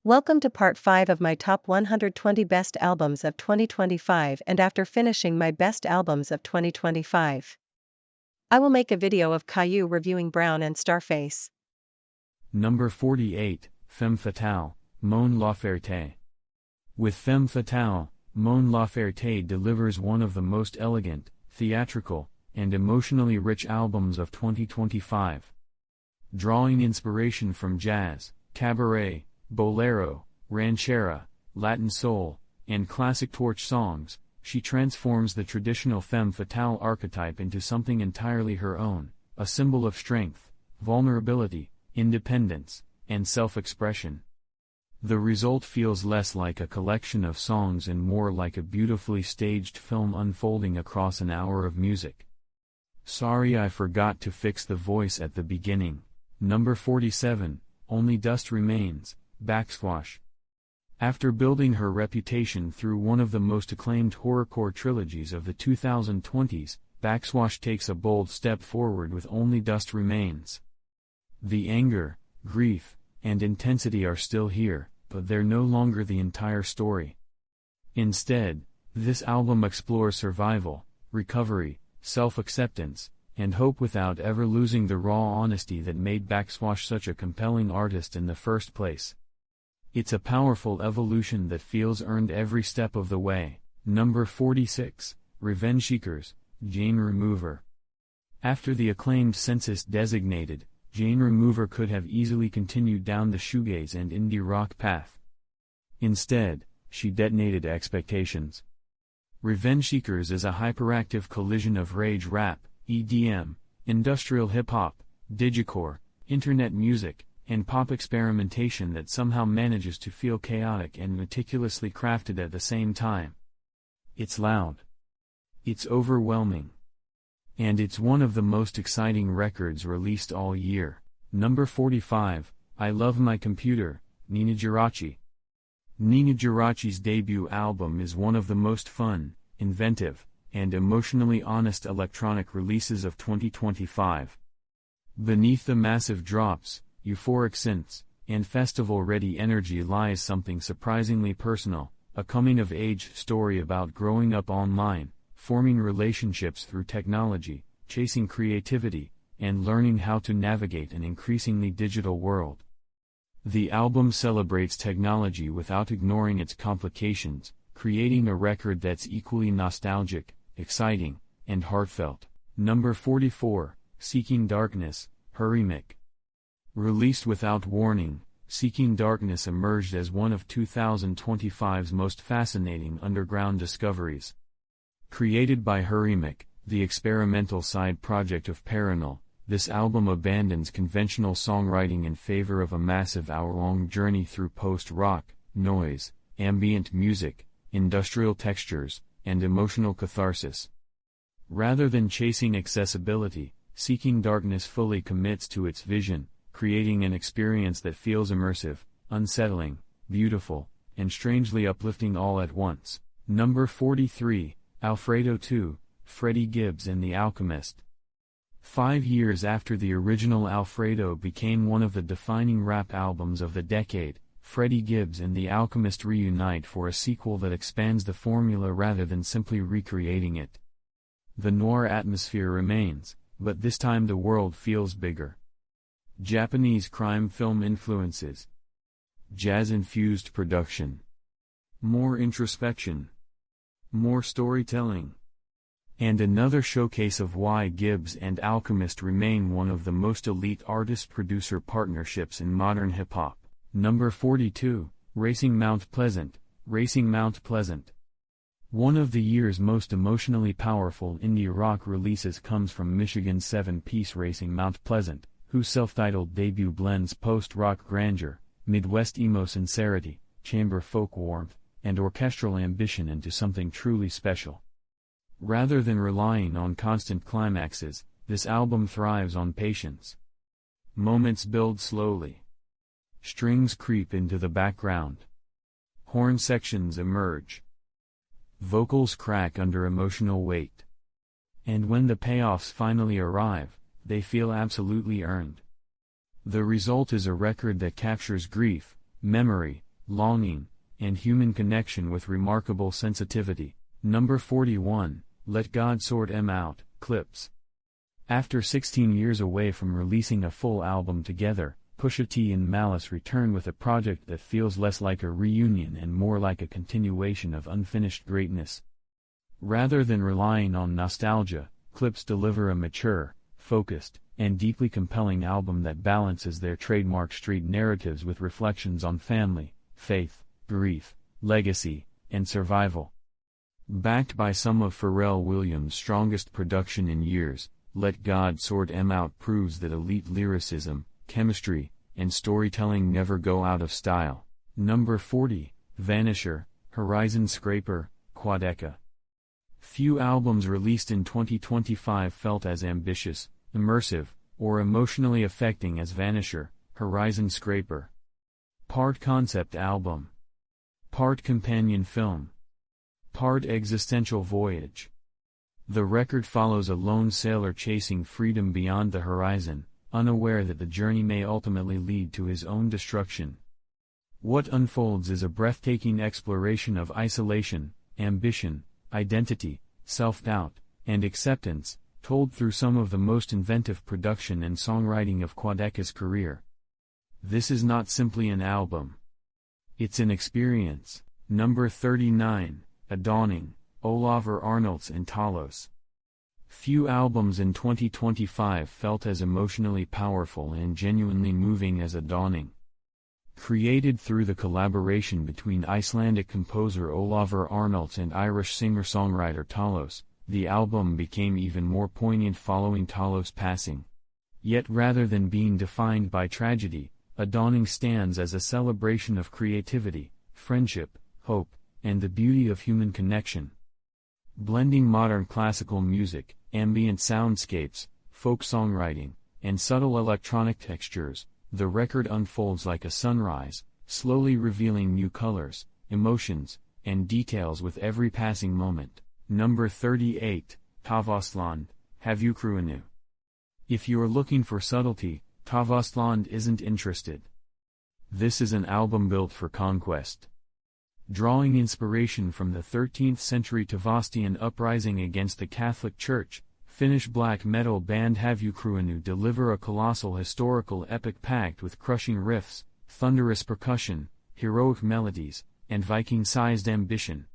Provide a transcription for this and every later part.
Welcome to part 5 of my top 120 best albums of 2025, and after finishing my best albums of 2025, I will make a video of Caillou reviewing Brown and Starface. Number 48, Femme Fatale, Mon Laferte. With Femme Fatale, Mon Laferte delivers one of the most elegant, theatrical, and emotionally rich albums of 2025. Drawing inspiration from jazz, cabaret, bolero, ranchera, Latin soul, and classic torch songs, she transforms the traditional femme fatale archetype into something entirely her own, a symbol of strength, vulnerability, independence, and self-expression. The result feels less like a collection of songs and more like a beautifully staged film unfolding across an hour of music. Sorry I forgot to fix the voice at the beginning. Number 47, Only Dust Remains, Backswash. After building her reputation through one of the most acclaimed horrorcore trilogies of the 2020s, Backswash takes a bold step forward with Only Dust Remains. The anger, grief, and intensity are still here, but they're no longer the entire story. Instead, this album explores survival, recovery, self-acceptance, and hope without ever losing the raw honesty that made Backswash such a compelling artist in the first place. It's a powerful evolution that feels earned every step of the way. Number 46, Revenge Seekers, Jane Remover. After the acclaimed census-designated, Jane Remover could have easily continued down the shoegaze and indie rock path. Instead, she detonated expectations. Revenge Seekers is a hyperactive collision of rage rap, EDM, industrial hip-hop, digicore, internet music, and pop experimentation that somehow manages to feel chaotic and meticulously crafted at the same time. It's loud. It's overwhelming. And it's one of the most exciting records released all year. Number 45, I Love My Computer, Nina Geraci. Nina Geraci's debut album is one of the most fun, inventive, and emotionally honest electronic releases of 2025. Beneath the massive drops, euphoric synths, and festival-ready energy lies something surprisingly personal, a coming-of-age story about growing up online, forming relationships through technology, chasing creativity, and learning how to navigate an increasingly digital world. The album celebrates technology without ignoring its complications, creating a record that's equally nostalgic, exciting, and heartfelt. Number 44, Seeking Darkness, Hurrymik. Released without warning, Seeking Darkness emerged as one of 2025's most fascinating underground discoveries. Created by Hurrymik, the experimental side project of Parannoul, this album abandons conventional songwriting in favor of a massive hour-long journey through post-rock, noise, ambient music, industrial textures, and emotional catharsis. Rather than chasing accessibility, Seeking Darkness fully commits to its vision, creating an experience that feels immersive, unsettling, beautiful, and strangely uplifting all at once. Number 43, Alfredo 2, Freddie Gibbs and the Alchemist. 5 years after the original Alfredo became one of the defining rap albums of the decade, Freddie Gibbs and the Alchemist reunite for a sequel that expands the formula rather than simply recreating it. The noir atmosphere remains, but this time the world feels bigger. Japanese crime film influences. Jazz-infused production. More introspection. More storytelling. And another showcase of why Gibbs and Alchemist remain one of the most elite artist-producer partnerships in modern hip-hop. Number 42, Racing Mount Pleasant, Racing Mount Pleasant. One of the year's most emotionally powerful indie rock releases comes from Michigan's 7-piece Racing Mount Pleasant, whose self-titled debut blends post-rock grandeur, Midwest emo sincerity, chamber folk warmth, and orchestral ambition into something truly special. Rather than relying on constant climaxes, this album thrives on patience. Moments build slowly. Strings creep into the background. Horn sections emerge. Vocals crack under emotional weight. And when the payoffs finally arrive, they feel absolutely earned. The result is a record that captures grief, memory, longing, and human connection with remarkable sensitivity. Number 41, Let God Sort 'Em Out, Clips. After 16 years away from releasing a full album together, Pusha T and Malice return with a project that feels less like a reunion and more like a continuation of unfinished greatness. Rather than relying on nostalgia, Clips deliver a mature, focused, and deeply compelling album that balances their trademark street narratives with reflections on family, faith, grief, legacy, and survival. Backed by some of Pharrell Williams' strongest production in years, Let God Sort 'Em Out proves that elite lyricism, chemistry, and storytelling never go out of style. Number 40, Vanisher, Horizon Scraper, Quadeca. Few albums released in 2025 felt as ambitious, immersive, or emotionally affecting as Vanisher, Horizon Scraper. Part concept album. Part companion film. Part existential voyage. The record follows a lone sailor chasing freedom beyond the horizon, unaware that the journey may ultimately lead to his own destruction. What unfolds is a breathtaking exploration of isolation, ambition, identity, self-doubt, and acceptance, told through some of the most inventive production and songwriting of Quadeca's career. This is not simply an album. It's an experience. Number 39, A Dawning, Ólafur Arnalds and Talos. Few albums in 2025 felt as emotionally powerful and genuinely moving as A Dawning. Created through the collaboration between Icelandic composer Ólafur Arnalds and Irish singer-songwriter Talos, the album became even more poignant following Talos' passing. Yet rather than being defined by tragedy, A Dawning stands as a celebration of creativity, friendship, hope, and the beauty of human connection. Blending modern classical music, ambient soundscapes, folk songwriting, and subtle electronic textures, the record unfolds like a sunrise, slowly revealing new colors, emotions, and details with every passing moment. Number 38, Tavastland, Havukruanu. If you're looking for subtlety, Tavastland isn't interested. This is an album built for conquest. Drawing inspiration from the 13th century Tavastian uprising against the Catholic Church, Finnish black metal band Havukruanu deliver a colossal historical epic packed with crushing riffs, thunderous percussion, heroic melodies, and Viking-sized ambition.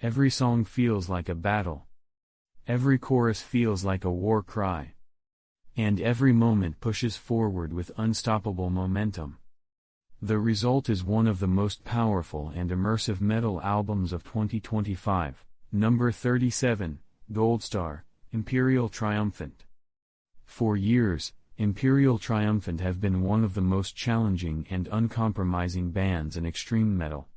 Every song feels like a battle. Every chorus feels like a war cry. And every moment pushes forward with unstoppable momentum. The result is one of the most powerful and immersive metal albums of 2025. Number 37, Goldstar, Imperial Triumphant. For years, Imperial Triumphant have been one of the most challenging and uncompromising bands in extreme metal.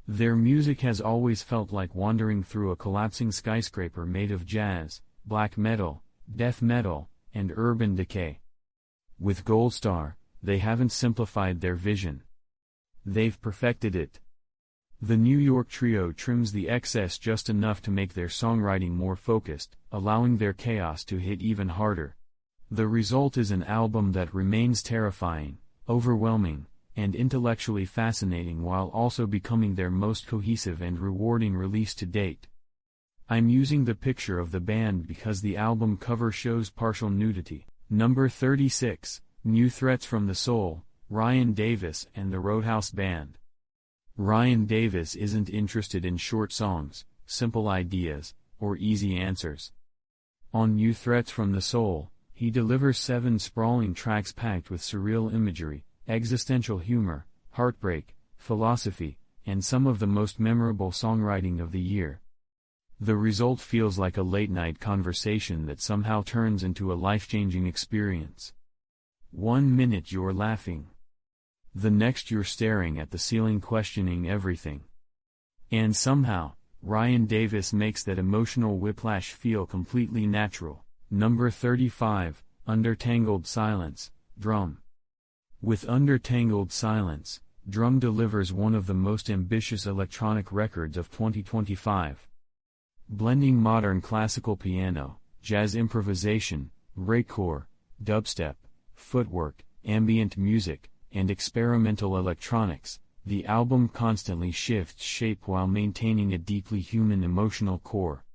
Their music has always felt like wandering through a collapsing skyscraper made of jazz, black metal, death metal, and urban decay. With Goldstar, they haven't simplified their vision. They've perfected it. The New York trio trims the excess just enough to make their songwriting more focused, allowing their chaos to hit even harder. The result is an album that remains terrifying, overwhelming, and intellectually fascinating while also becoming their most cohesive and rewarding release to date. I'm using the picture of the band because the album cover shows partial nudity. Number 36, New Threats from the Soul, Ryan Davis and the Roadhouse Band. Ryan Davis isn't interested in short songs, simple ideas, or easy answers. On New Threats from the Soul, he delivers 7 sprawling tracks packed with surreal imagery, existential humor, heartbreak, philosophy, and some of the most memorable songwriting of the year. The result feels like a late-night conversation that somehow turns into a life-changing experience. 1 minute you're laughing. The next you're staring at the ceiling questioning everything. And somehow, Ryan Davis makes that emotional whiplash feel completely natural. Number 35, Undertangled Silence, Drum. With Undertangled Silence, Drum delivers one of the most ambitious electronic records of 2025. Blending modern classical piano, jazz improvisation, breakcore, dubstep, footwork, ambient music, and experimental electronics, The album constantly shifts shape while maintaining a deeply human emotional core.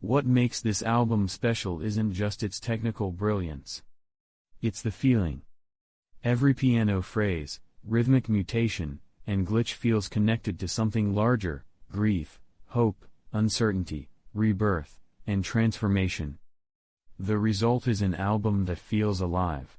What makes this album special isn't just its technical brilliance. It's the feeling. Every piano phrase, rhythmic mutation, and glitch feels connected to something larger: grief, hope, uncertainty, rebirth, and transformation. The result is an album that feels alive.